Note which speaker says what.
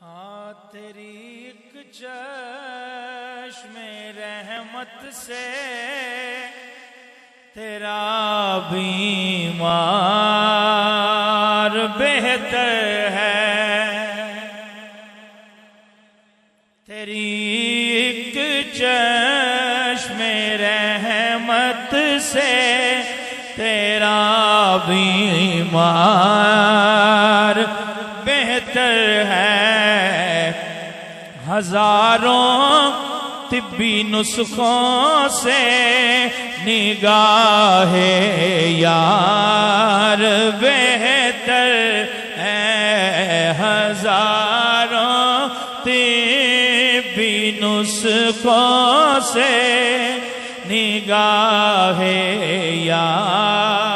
Speaker 1: تیری ایک چشم رحمت سے تیرا بیمار بہتر ہے، تیری ایک چشم رحمت سے تیرا بیمار بہتر ہے۔ ہزاروں طبی نسخوں سے نگاہ یار بہتر ہے، ہزاروں طبی نسخوں سے نگاہ یار